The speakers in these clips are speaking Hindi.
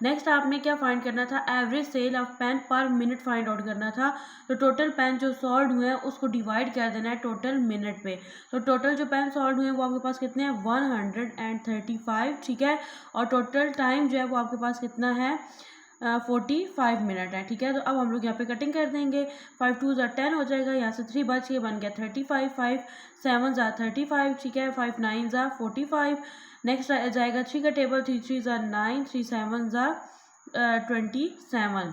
नेक्स्ट आपने क्या फाइंड करना था, average sale of pen per minute find out करना था। तो टोटल पेन जो सॉल्ड हुए हैं उसको डिवाइड कर देना है टोटल मिनट पे। तो टोटल जो पेन सॉल्ड हुए हैं वो आपके पास कितने हैं, 135, ठीक है। और टोटल टाइम जो है वो आपके पास कितना है, 45 मिनट है, ठीक है। तो अब हम लोग यहाँ पे कटिंग कर देंगे। 5 2 10 हो जाएगा, यहाँ से 3 बच के बन गया 35, 5 7 35, ठीक है। 5 9 45। नेक्स्ट जाएगा 3 का टेबल, 3 3 9, 3 7 27,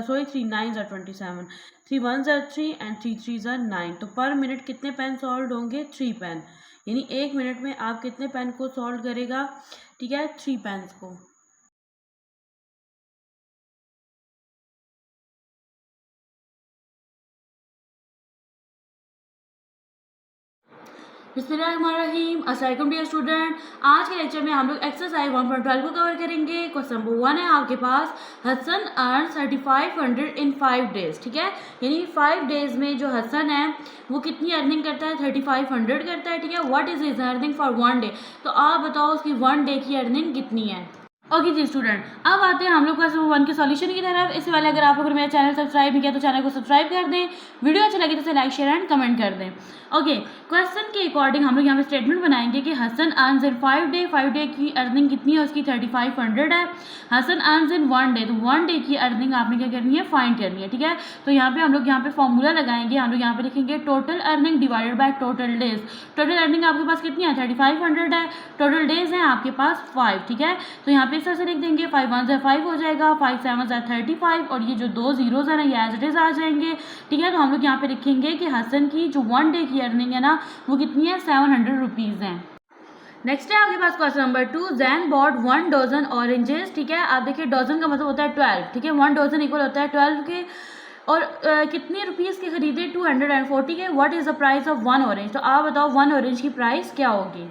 सॉरी 3 9 27, 3 1 3 एंड 3 3 9। तो पर मिनट कितने पेन सॉल्व होंगे, 3 पेन, यानी 1 मिनट में आप कितने पेन को सॉल्व करेगा, ठीक है, 3 पेन को। बिस्मिल्लाहिर्रहमानिर्रहीम। अस्सलाम डियर स्टूडेंट, आज के लेक्चर में हम लोग एक्सरसाइज 1.12 को कवर करेंगे। क्वेश्चन नंबर 1 है आपके पास, हसन अर्न 3500 इन 5 डेज, ठीक है। यानी 5 डेज में जो हसन है वो कितनी अर्निंग करता है, 3500 करता है, ठीक है। What is his earning for 1 day, तो आप बताओ उसकी 1 डे की अर्निंग कितनी है। ओके जी स्टूडेंट, अब आते हैं हम लोग क्वेश्चन नंबर 1 के सॉल्यूशन की तरफ। इससे पहले अगर आप लोगों ने मेरा चैनल सब्सक्राइब नहीं किया तो चैनल को सब्सक्राइब कर दें, वीडियो अच्छी लगी तो इसे लाइक शेयर एंड कमेंट कर दें। ओके, क्वेश्चन के अकॉर्डिंग हम लोग यहाँ पे स्टेटमेंट बनाएंगे कि हसन अर्न्स इन 5 डे की अर्निंग कितनी है, उसकी 3500 है। हसन अर्न्स इन 1 डे, तो 1 डे की अर्निंग आपने क्या करनी है, फाइंड करनी है, ठीक है। तो यहाँ पे हम लोग यहाँ पे फॉर्मूला लगाएंगे, हम लोग यहाँ पे लिखेंगे total earning divided by total days. Total earning आपके पास कितनी है, 3500 है, टोटल डेज हैं आपके पास 5, ठीक है। तो यहाँ पे इस तरह से लिख देंगे, 5 1 5 हो जाएगा, 5 7 35, और ये जो 2 जीरोज है ना ये एज इट इज आ जाएंगे, ठीक है। तो हम लोग यहाँ पे लिखेंगे कि हसन की जो 1 डे की अर्निंग है ना वो कितनी है, 700 रुपीज़ है। नेक्स्ट है आपके पास question number 2, Jane bought 1 dozen oranges, ठीक है। आप देखिए डजन का मतलब होता है 12, ठीक है। 1 डजन इक्वल होता है 12 के, और कितनी रुपीज़ के खरीदे, 240 के। What is the price of 1 orange, तो आप बताओ 1 ऑरेंज की प्राइस क्या होगी।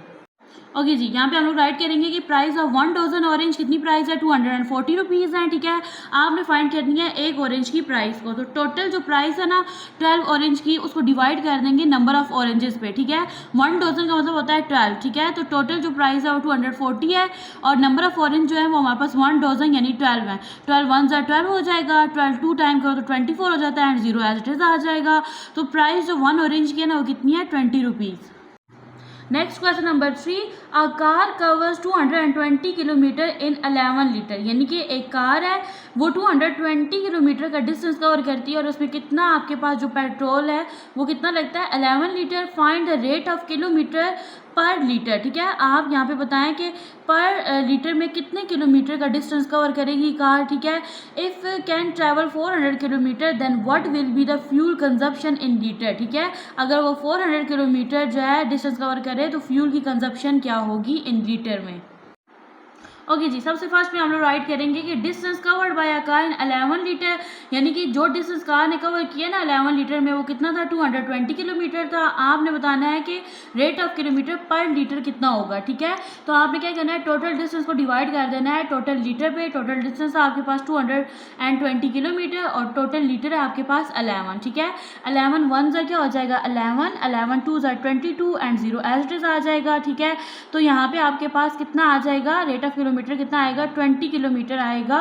ओके जी, यहाँ पे हम लोग राइट करेंगे कि प्राइस ऑफ 1 डजन ऑरेंज कितनी प्राइस है, 240 रुपीज़ है, ठीक है। आपने फाइंड करनी है एक ऑरेंज की प्राइस को। तो टोटल जो प्राइस है ना 12 ऑरेंज की, उसको डिवाइड कर देंगे नंबर ऑफ ऑरेंजेस पे, ठीक है। 1 डजन का मतलब होता है 12, ठीक है। तो टोटल जो प्राइस है वो 240 है, और नंबर ऑफ ऑरेंज जो है वो हमारे पास 1 डजन यानी 12 है। 12 1 12 हो जाएगा, 12 2 टाइम करो तो 24 हो जाता है, एंड 0 एज इट इज आ जाएगा। तो प्राइस जो 1 ऑरेंज की है ना वो कितनी है, 20 rupees. Next question number 3, a car covers 220 kilometre in 11 litre, यानी कि एक कार है वो 220 किलोमीटर का डिस्टेंस कवर करती है, और उसमें कितना आपके पास जो पेट्रोल है वो कितना लगता है, 11 litre. Find the rate of kilometre पर लीटर, ठीक है। आप यहाँ पे बताएं कि पर लीटर में कितने किलोमीटर का डिस्टेंस कवर करेगी कार, ठीक है। If can travel 400 kilometre then what will be the fuel consumption in litre, ठीक है। अगर वो 400 किलोमीटर जो है डिस्टेंस कवर करे तो फ्यूल की कंजप्शन क्या होगी इन लीटर में। ओके जी, सबसे फर्स्ट में हम लोग राइट करेंगे कि distance covered by a car in 11 litre, यानी कि जो डिस्टेंस कार ने कवर किया ना 11 लीटर में वो कितना था, 220 किलोमीटर था। आपने बताना है कि रेट ऑफ किलोमीटर पर लीटर कितना होगा, ठीक है। तो आपने क्या करना है, टोटल डिस्टेंस को डिवाइड कर देना है टोटल लीटर पे। टोटल डिस्टेंस है आपके पास 220 किलोमीटर, और टोटल लीटर है आपके पास 11, ठीक है। 11 1 क्या हो जाएगा, 11 11 2 22, एंड 0 एज इट इज आ जाएगा, ठीक है। तो यहाँ पे आपके पास कितना आ जाएगा, रेट ऑफ किलोमीटर कितना आएगा, 20 किलोमीटर आएगा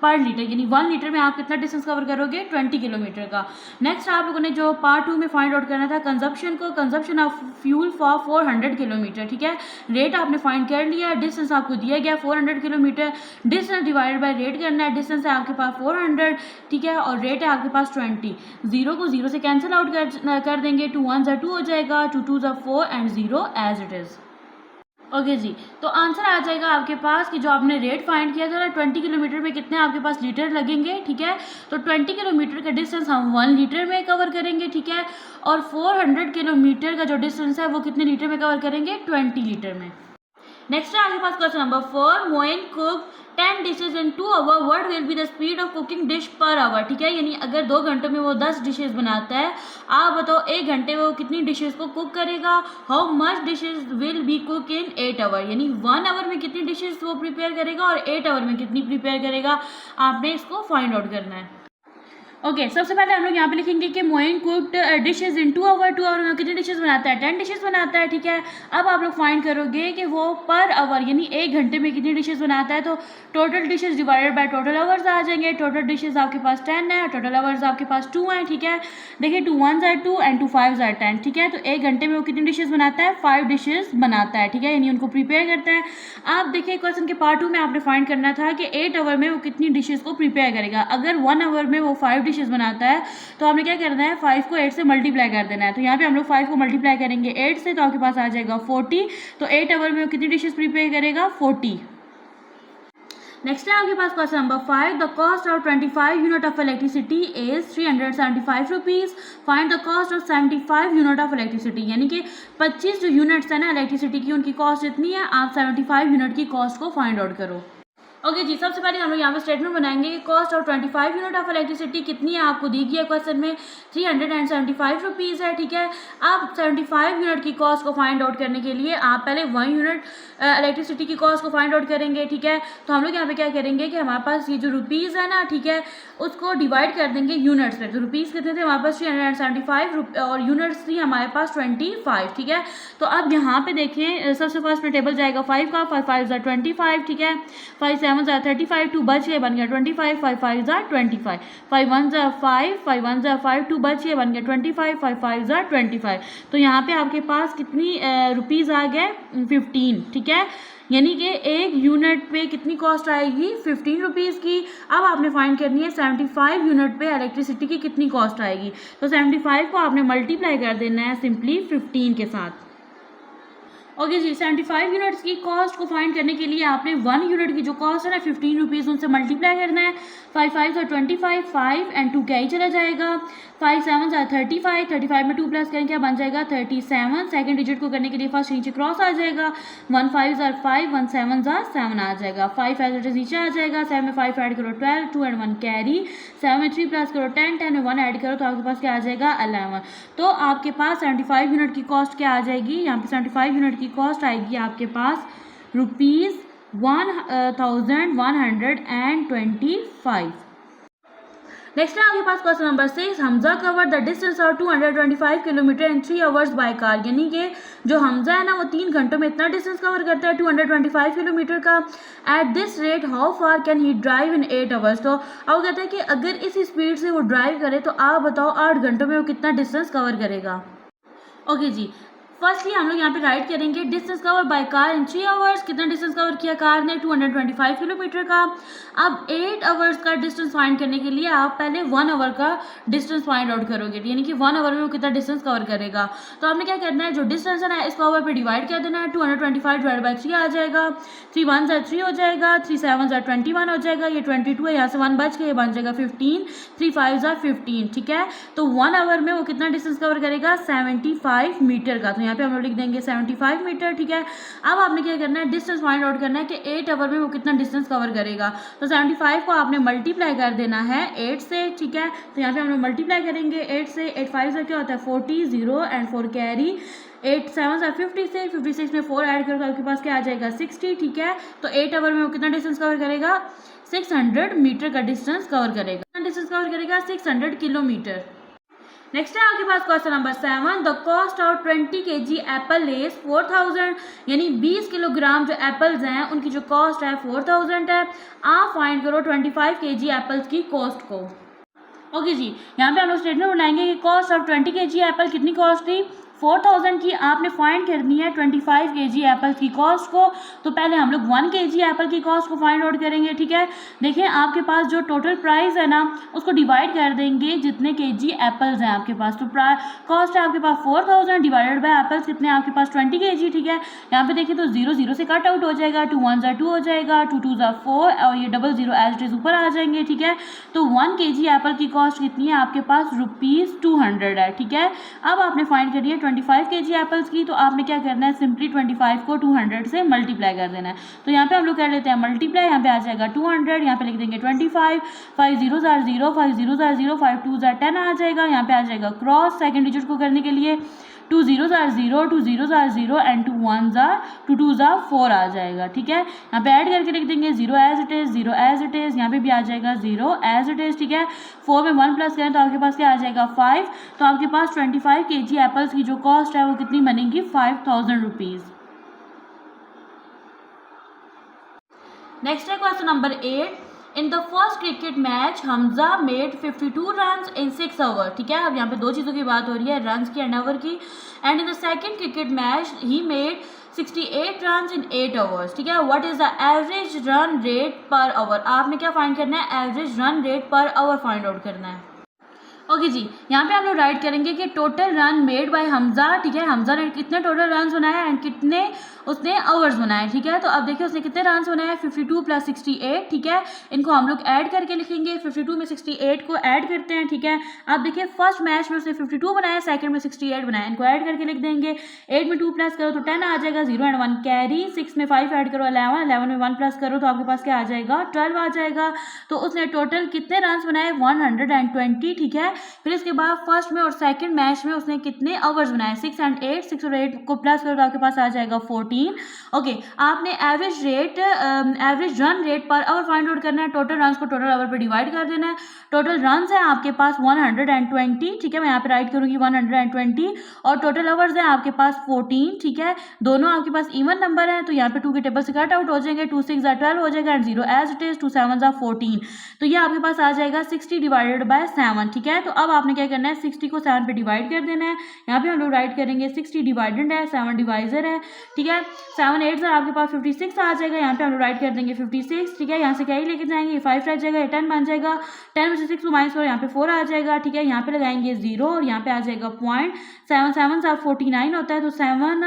पर लीटर, यानी 1 लीटर में आप कितना डिस्टेंस कवर करोगे, 20 किलोमीटर का। नेक्स्ट आप लोगों ने जो पार्ट 2 में फाइंड आउट करना था कंजप्शन को, consumption of fuel for 400 kilometre, ठीक है। रेट आपने फाइंड कर लिया, डिस्टेंस आपको दिया गया 400 kilometre, distance divided by rate करना है। डिस्टेंस है आपके पास 400, ठीक है, और रेट है आपके पास 20। 0 को 0 से कैंसिल आउट कर देंगे, 2 1 2 हो जाएगा, 2 2 4, and 0 as it is. Okay ji, तो आंसर आ जाएगा आपके पास कि जो आपने रेट फाइंड किया था ना 20 किलोमीटर में कितने आपके पास लीटर लगेंगे, ठीक है। तो 20 किलोमीटर का डिस्टेंस हम 1 लीटर में कवर करेंगे, ठीक है। और 400 किलोमीटर का जो डिस्टेंस है वो कितने लीटर में कवर करेंगे, 20 लीटर में। नेक्स्ट है आपके पास question number 4, Moin cook 10 dishes in 2 hour, what will be the speed of cooking dish per hour, ठीक है। यानी अगर 2 घंटों में वो 10 डिशेज बनाता है, आप बताओ 1 घंटे में वो कितनी डिशेज को कुक करेगा। How much dishes will be cook in 8 hour, यानी 1 आवर में कितनी डिशेज वो प्रिपेयर करेगा और 8 आवर में कितनी प्रिपेयर करेगा, आपने इसको फाइंड आउट करना है। ओके सबसे पहले हम लोग यहाँ पे लिखेंगे कि Moin cooked dishes in 2 hour. 2 hour में कितनी डिशेस बनाता है? 10 डिशेस बनाता है, ठीक है। अब आप लोग फाइंड करोगे कि वो पर आवर यानी 1 घंटे में कितनी डिशेस बनाता है, तो total dishes divided by total hours आ जाएंगे। टोटल डिशेस आपके पास 10 है, टोटल आवर्स आपके पास 2 हैं, ठीक है। देखिए 2 1s are 2 and 2 5s are 10, ठीक है। तो 1 घंटे में वो कितनी डिशेस बनाता है? 5 डिशेस बनाता है, ठीक है, यानी उनको प्रिपेयर करता है। आप देखिए क्वेश्चन के पार्ट 2 में आपने फाइंड करना था कि 8 आवर में वो कितनी डिशेस को प्रिपेयर करेगा। अगर 1 आवर में वो 5 डिशेस बनाता है तो आपने क्या करना है? 5 को 8 से मल्टीप्लाई कर देना है। तो यहाँ पे हम लोग 5 को मल्टीप्लाई करेंगे 8 से, तो आपके पास आ जाएगा 40। तो 8 आवर में वो कितनी डिशेस प्रिपेयर करेगा? 40। नेक्स्ट है आपके पास question number 5। The cost of 25 unit of electricity is 375 rupees. Find the cost of 75 unit of electricity, यानी कि 25 जो यूनिट्स है ना इलेक्ट्रिसिटी की, उनकी कॉस्ट इतनी है। आप 75 यूनिट की कॉस्ट को फाइंड आउट करो। ओके जी, सबसे पहले हम लोग यहाँ पे स्टेटमेंट बनाएंगे कि cost of 25 unit of electricity कितनी है, आपको दी गई है क्वेश्चन में 375 रुपीज़ है, ठीक है। आप 75 यूनिट की कॉस्ट को फाइंड आउट करने के लिए आप पहले 1 यूनिट इलेक्ट्रिसिटी की कॉस्ट को फाइंड आउट करेंगे, ठीक है। तो हम लोग यहाँ पे क्या करेंगे कि हमारे पास ये जो रुपीज़ है ना, ठीक है, उसको डिवाइड कर देंगे यूनिट्स पे। तो रुपीज़ कितने थे हमारे पास? 375 और यूनिट्स थी हमारे पास 25, ठीक है। तो अब यहाँ पे देखें सबसे फर्स्ट में टेबल जाएगा 5 का, 5 5 25, ठीक है। 5 7 35, 2 बच गए, बन गया 25, 5 5 25, 5 1 5, 5 1 5, 2 बच गए, बन गया 25, 5 5 25। तो यहाँ पे आपके पास कितनी रुपीज़ आ गए? 15, ठीक है। यानी कि एक यूनिट पे कितनी कॉस्ट आएगी? 15 रुपीज़ की। अब आपने फाइंड करनी है 75 यूनिट पे इलेक्ट्रिसिटी की कितनी कॉस्ट आएगी। तो 75 को आपने मल्टीप्लाई कर देना है सिंपली 15 के साथ। ओके जी, 75 यूनिट्स की कॉस्ट को फाइंड करने के लिए आपने 1 यूनिट की जो कॉस्ट है ना 15 रुपीज़, उनसे मल्टीप्लाई करना है। 5 5 25, 5 एंड 2 क्या ही चला जाएगा। 5 7 35, 35 में 2 प्लस करें क्या बन जाएगा? 37। सेकंड डिजिट को करने के लिए फर्स्ट नीचे क्रॉस आ जाएगा। 1 5 5, 1 7 7 आ जाएगा। 5 एज इट इज नीचे आ जाएगा। 7 में 5 ऐड करो 12, 2 एंड 1 कैरी। 7 में 3 प्लस करो 10, 10 में 1 ऐड करो तो आपके पास क्या आ जाएगा? 11। तो आपके पास 75 यूनिट की कॉस्ट क्या आ जाएगी? यहाँ पे 75 यूनिट की कॉस्ट आएगी आपके पास ₹1125। नेक्स्ट है आपके पास question number 6। Hamza cover the distance of 225 kilometre in 3 hours by car, यानी कि जो हमजा है ना वो 3 घंटों में इतना डिस्टेंस कवर करता है 225 किलोमीटर का। At this rate how far can he drive in 8 hours. तो अब कहते हैं कि अगर इसी स्पीड से वो ड्राइव करे तो आप बताओ 8 घंटों में वो कितना डिस्टेंस कवर करेगा। ओके जी, फर्स्टली हम लोग यहाँ पे राइट करेंगे distance cover by car in 3 hours. कितना डिस्टेंस कवर किया कार ने? 225 किलोमीटर का। अब 8 आवर्स का डिस्टेंस फाइंड करने के लिए आप पहले 1 आवर का डिस्टेंस फाइंड आउट करोगे, यानी कि 1 आवर में वो कितना डिस्टेंस कवर करेगा। तो आपने क्या करना है, जो डिस्टेंस है ना इसको आवर पे डिवाइड कर देना है। 225 डिवाइड बाई 3 आ जाएगा। 3 1 3 हो जाएगा, 3 7 21 हो जाएगा, ये 22 है, यहाँ से 1 बच के ये बन जाएगा 15, 3 5 15, ठीक है। तो 1 आवर में वो कितना डिस्टेंस कवर करेगा? 75 मीटर का। तो यहाँ पे हम लोग लिख देंगे 75 मीटर, ठीक है। अब आपने क्या करना है, डिस्टेंस फाइंड आउट करना है कि 8 आवर में वो कितना डिस्टेंस कवर करेगा। तो 75 को आपने मल्टीप्लाई कर देना है 8 से, ठीक है। तो यहाँ पे हम लोग मल्टीप्लाई करेंगे 8 से। 8 5 से क्या होता है? 40, 0 एंड 4 कैरी। 8 7 56, 56 में 4 ऐड करो तो आपके पास क्या आ जाएगा? 60, ठीक है। तो 8 आवर में वो कितना डिस्टेंस कवर करेगा? 600 मीटर का डिस्टेंस कवर करेगा। कितना डिस्टेंस कवर करेगा? 600 किलोमीटर। नेक्स्ट है आपके पास question number 7। The cost of 20 kg apple is 4000, यानी 20 किलोग्राम जो एप्पल्स हैं उनकी जो कॉस्ट है 4000 है। आप फाइंड करो 25 kg एप्पल्स की कॉस्ट को। ओके जी, यहाँ पे हम लोग स्टेटमेंट बनाएंगे कि कॉस्ट ऑफ 20 kg एप्पल कितनी कॉस्ट थी? 4000 की। आपने फाइंड करनी है 25 kg एप्पल की कॉस्ट को। तो पहले हम लोग 1 kg एप्पल की कॉस्ट को फाइंड आउट करेंगे, ठीक है। देखिए आपके पास जो टोटल प्राइस है ना उसको डिवाइड कर देंगे जितने kg एप्पल्स हैं आपके पास। तो कॉस्ट है आपके पास 4000 डिवाइडेड बाय एप्पल्स कितने आपके पास? 20 kg, ठीक है। यहाँ पे देखिए तो 0 0 से कट आउट हो जाएगा। 2 1 2 हो जाएगा, 2 2 4 और ये 0 0 एज इट इज ऊपर आ जाएंगे, ठीक है। तो 1 kg एप्पल की कॉस्ट कितनी है आपके पास? ₹200 है, ठीक है। अब आपने फाइंड करी है 25 kg एप्पल्स की। तो आपने क्या करना है, सिंपली 25 को 200 से मल्टीप्लाई कर देना है। तो यहाँ पे हम लोग कर लेते हैं मल्टीप्लाई। यहाँ पे आ जाएगा 200, यहाँ पे लिख देंगे 25, 5 0 0, 5 0 0, 5 2 10 आ जाएगा। यहाँ पे आ जाएगा क्रॉस, सेकंड डिजिट को करने के लिए 2 zeros are 0, 2 zeros are 0 and 2 ones are 2 twos are 4 आ जाएगा, ठीक है। यहाँ पे ऐड करके लिख देंगे 0 as it is, 0 as it is, यहाँ पे भी आ जाएगा 0 एज इट इज़, ठीक है। 4 में 1 प्लस करें तो आपके पास क्या आ जाएगा 5, तो आपके पास 25 kg एप्पल्स की जो कॉस्ट है वो कितनी बनेगी 5000 रुपीज़। नेक्स्ट है question number 8। In the first cricket match Hamza made 52 run in 6 over, ठीक है। अब यहाँ पे दो चीज़ों की बात हो रही है, रन्स की एंड ओवर की। And in the second cricket match he made 68 run in 8 overs, ठीक है। What is the average run rate पर ओवर, आपने क्या फाइंड करना है, एवरेज रन रेट पर ओवर फाइंड आउट करना है। ओके जी, यहाँ पे हम लोग राइट करेंगे कि total run made by Hamza, ठीक है। हमजा ने कितने टोटल रन बनाए एंड कितने उसने ओवर्स बनाए, ठीक है। तो अब देखिए उसने कितने रन बनाए, 52 प्लस 68, ठीक है। इनको हम लोग ऐड करके लिखेंगे, 52 में 68 को ऐड करते हैं, ठीक है। अब देखिए फर्स्ट मैच में उसने 52 बनाया, सेकंड में 68 बनाया, इनको ऐड करके लिख देंगे। 8 में 2 प्लस करो तो 10 आ जाएगा, 0 एंड 1 कैरी, 6 में 5 ऐड करो 11, 11 में 1 प्लस करो तो आपके पास क्या आ जाएगा 12 आ जाएगा। तो उसने टोटल कितने रन बनाए 120, ठीक है। फिर इसके बाद फर्स्ट में और सेकंड मैच में उसने कितने ओवर्स बनाए 6 एंड 8, 6 और 8 को प्लस करो तो आपके पास आ जाएगा 14। ओके, आपने एवरेज रन रेट पर ओवर फाइंड आउट करना है, टोटल रन को टोटल ओवर पे डिवाइड कर देना है। टोटल रन है आपके पास 120, ठीक है। मैं यहाँ पे राइट करूँगी 120 और टोटल ओवर्स है आपके पास 14, ठीक है। दोनों आपके पास इवन नंबर है तो यहाँ पे 2 के टेबल से कट आउट हो जाएंगे, 2 6 12 हो जाएगा एंड 0 एज इट इज, 2 7 14, तो ये आपके पास आ जाएगा 60 डिवाइडेड बाय 7, ठीक है। तो अब आपने क्या करना है 60 को 7 पे डिवाइड कर देना है। यहाँ पे हम लोग राइट करेंगे 60 डिवाइडेड है, 7 डिवाइजर है, ठीक है। 7 8 से आपके पास 56 आ जाएगा, यहाँ पे हम लोग राइट कर देंगे 56, ठीक है। यहाँ से क्या ही लेके जाएंगे 5 रह जाएगा, 10 बन जाएगा, 10 में से 6 को माइनस करो यहाँ पे 4 आ जाएगा, ठीक है। यहाँ पे लगाएंगे 0 और यहाँ पे आ जाएगा पॉइंट, 7 7 49 होता है तो 7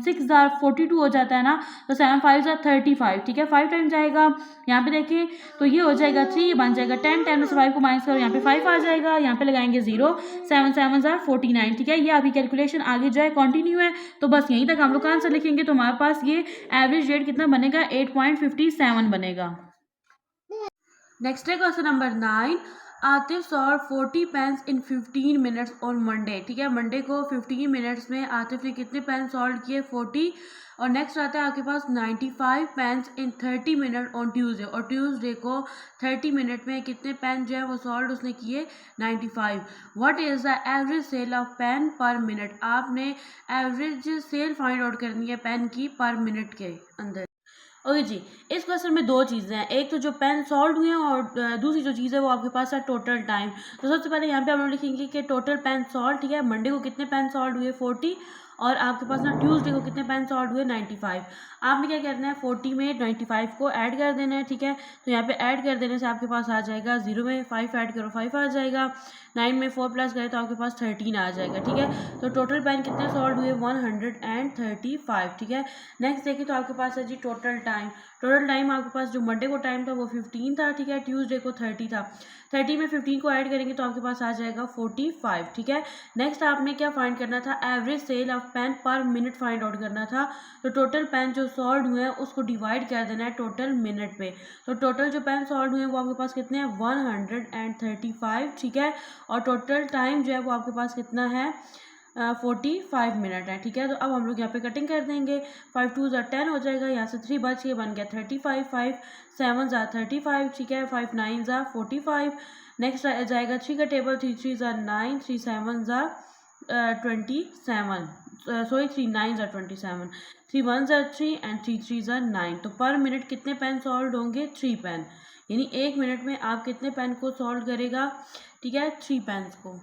6 42 हो जाता है ना, तो 7 5 35, ठीक है। 5 टाइम जाएगा, यहाँ पे देखिए तो ये हो जाएगा 3, बन जाएगा 10, 10 में से 5 को माइनस करो यहाँ पे 5 आ जाएगा, यहाँ पे लगाएंगे 0, 7 7 49, ठीक है। ये अभी कैलकुलेशन आगे जो है कंटिन्यू है, तो बस यहीं तक हम लोग का आंसर लिखेंगे तो हमारे पास ये एवरेज रेट कितना बनेगा 8.57 बनेगा। नेक्स्ट है question number 9। Atif solve 40 pens in 15 minutes on Monday, ठीक है। मंडे को 15 मिनट्स में आतिफ ने कितने पेन सॉल्व किए 40, और नेक्स्ट आता है आपके पास 95 pens in 30 minute on Tuesday, और ट्यूसडे को 30 मिनट में कितने पेन जो है वो सॉल्व उसने किए 95। What is the average sale of pen per minute, आपने एवरेज सेल फाइंड आउट करनी है पेन की पर मिनट के अंदर। ओके जी, इस क्वेश्चन में दो चीज़ें हैं, एक तो जो पेन सॉल्व हुए हैं और दूसरी जो चीज़ है वो आपके पास है टोटल टाइम। तो सबसे पहले यहाँ पे हम लोग लिखेंगे कि टोटल पेन सॉल्व, ठीक है। मंडे को कितने पेन सॉल्व हुए 40, और आपके पास ना ट्यूसडे को कितने पेन सॉल्व हुए 95। आपने क्या करना है 40 में 95 को ऐड कर देना है, ठीक है। तो यहाँ पे ऐड कर देने से आपके पास आ जाएगा 0 में 5 ऐड करो 5 आ जाएगा, 9 में 4 प्लस करें तो आपके पास 13 आ जाएगा, ठीक है। तो टोटल पेन कितने सॉल्व हुए 135, ठीक है। नेक्स्ट देखिए तो आपके पास है जी टोटल टाइम। टोटल टाइम आपके पास जो मंडे को टाइम था वो 15 था, ठीक है। ट्यूसडे को 30 था, 30 में 15 को ऐड करेंगे तो आपके पास आ जाएगा 45, ठीक है। नेक्स्ट आपने क्या फाइंड करना था, average sale of pen per minute find out करना था। तो टोटल पेन जो सॉल्व हुए हैं उसको डिवाइड कर देना है टोटल मिनट पे। तो टोटल जो पेन सॉल्व हुए हैं वो आपके पास कितने हैं 135, ठीक है। और टोटल टाइम जो है वो आपके पास कितना है 45 मिनट है, ठीक है। तो अब हम लोग यहाँ पे कटिंग कर देंगे, 5 2 10 हो जाएगा, यहाँ से 3 बच के बन गया 35, 5 7 35, ठीक है। 5 9 45। नेक्स्ट जाएगा 3 का टेबल, 3 3 9, 3 7 27, सॉरी 3 9 27, 3 1 3 एंड 3 3 9। तो पर मिनट कितने पेन सॉल्व होंगे 3 पेन, यानी 1 मिनट में आप कितने पेन को सॉल्व करेगा, ठीक है 3 पेन्स को।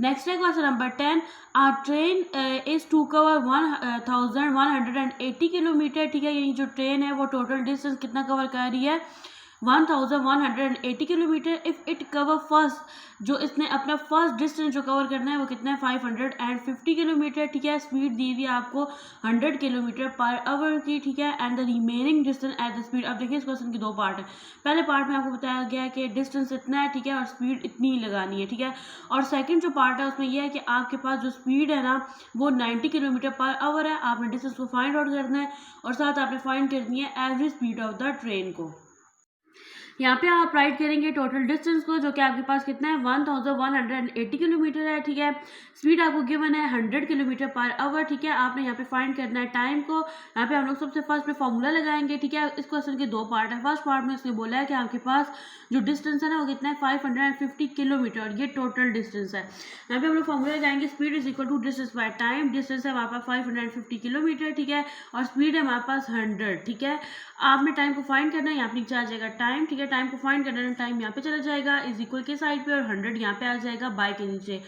नेक्स्ट है question number 10। A train is to cover 1180 kilometre, ठीक है। यानी जो ट्रेन है वो टोटल डिस्टेंस कितना कवर कर रही है 1180 kilometre. If it cover first, जो इसने अपना फर्स्ट डिस्टेंस जो कवर करना है वो कितना है 550 किलोमीटर, ठीक है। स्पीड दी हुई है आपको 100 किलोमीटर पर आवर की, ठीक है। And the remaining distance at the speed. अब देखिए इस क्वेश्चन की दो पार्ट है। पहले पार्ट में आपको बताया गया है कि डिस्टेंस इतना है, ठीक है, और स्पीड इतनी ही लगानी है, ठीक है। और सेकंड जो पार्ट है उसमें यह है कि आपके पास जो स्पीड है ना वो 90 किलोमीटर पर आवर है। आपने डिस्टेंस को फाइंड आउट करना है और साथ आपने फाइंड करनी है average speed of the train को। यहाँ पे आप राइट करेंगे टोटल डिस्टेंस को, जो कि आपके पास कितना है 1180 किलोमीटर है, ठीक है। स्पीड आपको गिवन है 100 किलोमीटर पर आवर, ठीक है। आपने यहाँ पे फाइंड करना है टाइम को। यहाँ पे हम लोग सबसे फर्स्ट में फॉर्मूला लगाएंगे, ठीक है। इस क्वेश्चन के दो पार्ट है। फर्स्ट पार्ट में इसने बोला है कि आपके पास जो डिस्टेंस है ना वो कितना है 550 किलोमीटर, ये टोटल डिस्टेंस है। यहाँ पे हम लोग फॉर्मूला लगाएंगे speed is equal to distance by time. Distance है हमारे पास 550 किलोमीटर, ठीक है, और स्पीड है हमारे पास 100, ठीक है। आपने टाइम को फाइंड करना है, यहाँ पे नीचे आ जाएगा टाइम, ठीक है। टाइम को फाइंड करना है, टाइम यहाँ पे चला जाएगा इज इक्वल के साइड पे, और 100 यहाँ पे आ जाएगा बाय के नीचे।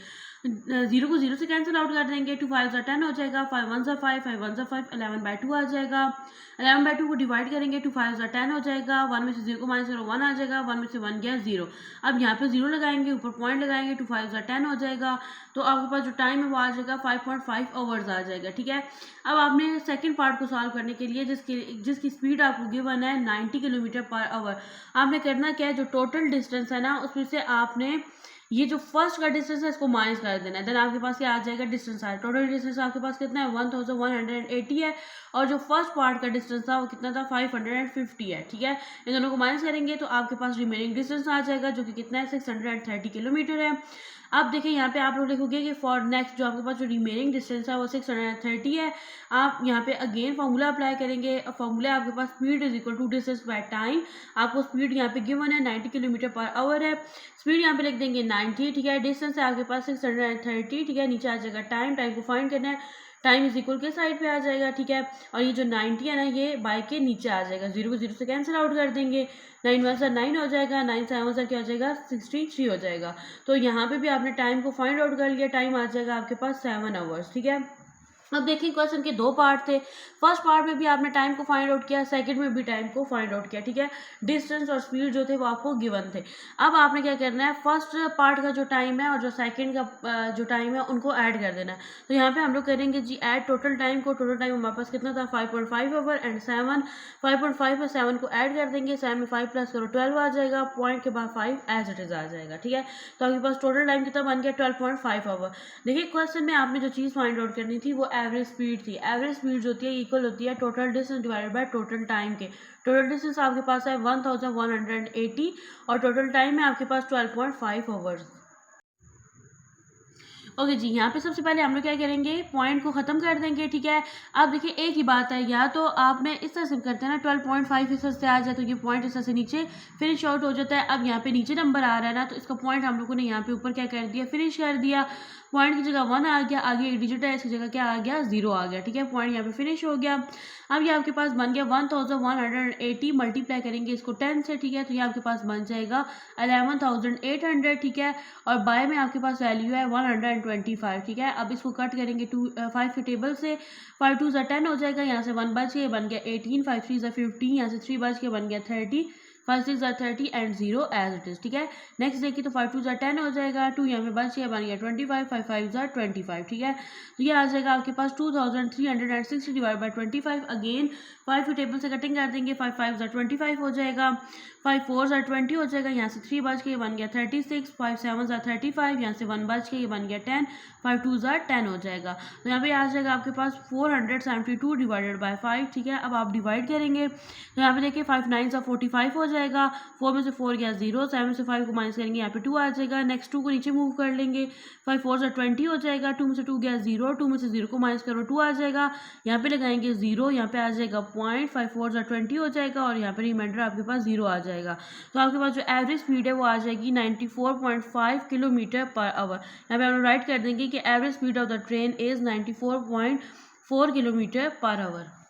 0 को 0 से कैंसिल आउट कर देंगे, 2 5 10 हो जाएगा, 5 1 5 5 1 5, 11/2 आ जाएगा। 11/2 को डिवाइड करेंगे, 2 5 10 हो जाएगा, 1 में से 0 को माइनस करो 1 आ जाएगा, 1 में से 1 गया 0। अब यहाँ पे 0 लगाएंगे, ऊपर पॉइंट लगाएंगे, 2 5 10 हो जाएगा, तो आपके पास जो टाइम है वो आ जाएगा 5.5 आवर्स आ जाएगा, ठीक है। अब आपने सेकंड पार्ट को सॉल्व करने के लिए जिसकी स्पीड आपको गिवन है 90 किलोमीटर पर आवर, आपने करना क्या है, जो टोटल डिस्टेंस है ना उसमें से आपने ये जो फर्स्ट का डिस्टेंस है इसको माइनस कर देना है। देन आपके पास क्या आ जाएगा, डिस्टेंस आया। टोटल डिस्टेंस आपके पास कितना है 1180 है, और जो फर्स्ट पार्ट का डिस्टेंस था वो कितना था 550 है, ठीक है। इन दोनों को माइनस करेंगे तो आपके पास रिमेनिंग डिस्टेंस आ जाएगा, जो कि कितना है 630 किलोमीटर है। अब देखिए यहाँ पे आप लोग लिखोगे कि फॉर नेक्स्ट जो आपके पास जो रिमेनिंग डिस्टेंस है वो 630 है। आप यहाँ पे अगेन फॉर्मूला अप्लाई करेंगे। फॉर्मूला आपके पास speed is equal to distance by time. आपको स्पीड यहाँ पे गिवन है 90 किलोमीटर पर आवर है, स्पीड यहाँ पे लिख देंगे 90, ठीक है। डिस्टेंस है आपके पास 630, ठीक है। नीचे आ जाएगा टाइम, टाइम को फाइंड करना है, टाइम इज इक्वल के साइड पे आ जाएगा, ठीक है। और ये जो 90 है ना ये बाय के नीचे आ जाएगा, 0 को 0 से कैंसिल आउट कर देंगे, 9 1 से 9 हो जाएगा, 9 7 से क्या हो जाएगा 63 हो जाएगा। तो यहाँ पे भी आपने टाइम को फाइंड आउट कर लिया, टाइम आ जाएगा आपके पास 7 आवर्स, ठीक है। अब देखिए क्वेश्चन के दो पार्ट थे। फर्स्ट पार्ट में भी आपने टाइम को फाइंड आउट किया, सेकंड में भी टाइम को फाइंड आउट किया, ठीक है। डिस्टेंस और स्पीड जो थे वो आपको गिवन थे। अब आपने क्या करना है, फर्स्ट पार्ट का जो टाइम है और जो सेकंड का जो टाइम है उनको ऐड कर देना है। तो यहाँ पे हम लोग करेंगे जी ऐड टोटल टाइम को। टोटल टाइम हमारे पास कितना था 5.5 आवर एंड 7, 5.5 और 7 को ऐड कर देंगे, 7 में 5 प्लस करो 12 आ जाएगा, पॉइंट के बाद 5 एज इट इज आ जाएगा, ठीक है। तो आपके पास टोटल टाइम कितना बन गया 12.5 आवर। देखिए क्वेश्चन में आपने जो चीज़ फाइंड आउट करनी थी वो एवरेज स्पीड थी। एवरेज स्पीड जो होती है इक्वल होती है total distance divided by total time के। टोटल डिस्टेंस आपके पास है 1180 और टोटल टाइम है आपके पास 12.5 आवर्स। ओके जी, यहाँ पे सबसे पहले हम लोग क्या करेंगे, पॉइंट को ख़त्म कर देंगे, ठीक है। अब देखिए एक ही बात है, या तो आपने इस तरह से करते हैं ना 12.5 इस तरह से आ जाए तो ये पॉइंट इस तरह से नीचे फिनिश आउट हो जाता है। अब यहाँ पे नीचे नंबर आ रहा है ना, तो इसका पॉइंट हम लोगों ने यहाँ पे ऊपर क्या कर दिया, फिनिश कर दिया। पॉइंट की जगह 1 आ गया, आगे एक डिजिट है, इसकी जगह क्या आ गया 0 आ गया, ठीक है। पॉइंट यहाँ पे फिनिश हो गया। अब ये आपके पास बन गया 1180, मल्टीप्लाई करेंगे इसको 10 से, ठीक है। तो ये आपके पास बन जाएगा 11,800, ठीक है। और बाय में आपके पास वैल्यू है 125, ठीक है। अब इसको कट करेंगे 5 के टेबल से, 5 2 10 हो जाएगा, यहाँ से 1 बच के बन गया 18, 5 3 15, यहाँ से 3 बच के बन गया 30, 5 6 30 एंड 0 एज इट इज, ठीक है। नेक्स्ट देखिए तो 5 2 10 हो जाएगा, 2 यहाँ पे बच गया बन गया 25, 5 5 25, ठीक है। तो ये आ जाएगा आपके पास 2360 डिवाइड बाई 25। अगेन 5 टेबल से कटिंग कर देंगे, 5 5 25 हो जाएगा, 5 4 20 हो जाएगा, यहाँ से 3 बच के ये बन गया 36, 5 7 35, यहाँ से 1 बच के ये बन गया 10, 5 2 10 हो जाएगा। तो यहाँ पे आ जाएगा आपके पास 472 डिवाइडेड बाई 5, ठीक है। अब आप डिवाइड करेंगे तो यहाँ पे देखिए 5 9 45 हो जाएगा, 4 में से 4 गया 0, 7 में से 5 को माइनस करेंगे, यहाँ पे 2 आ जाएगा। नेक्स्ट 2 को नीचे मूव कर लेंगे, 5 4 20 हो जाएगा, 2 में से 2 गया 0, 2 में से 0 को माइनस करो 2 आ जाएगा, यहाँ पे लगाएंगे 0, यहाँ पे आ जाएगा पॉइंट, 5 4 20 हो जाएगा और यहाँ पे रिमाइंडर आपके पास 0 आ जाएगा। तो आपके पास जो एवरेज स्पीड है वो आ जाएगी 94.5 किलोमीटर पर आवर। यहाँ पे हम लोग राइट कर देंगे कि average speed of the train is 94.4 kilometre per hour.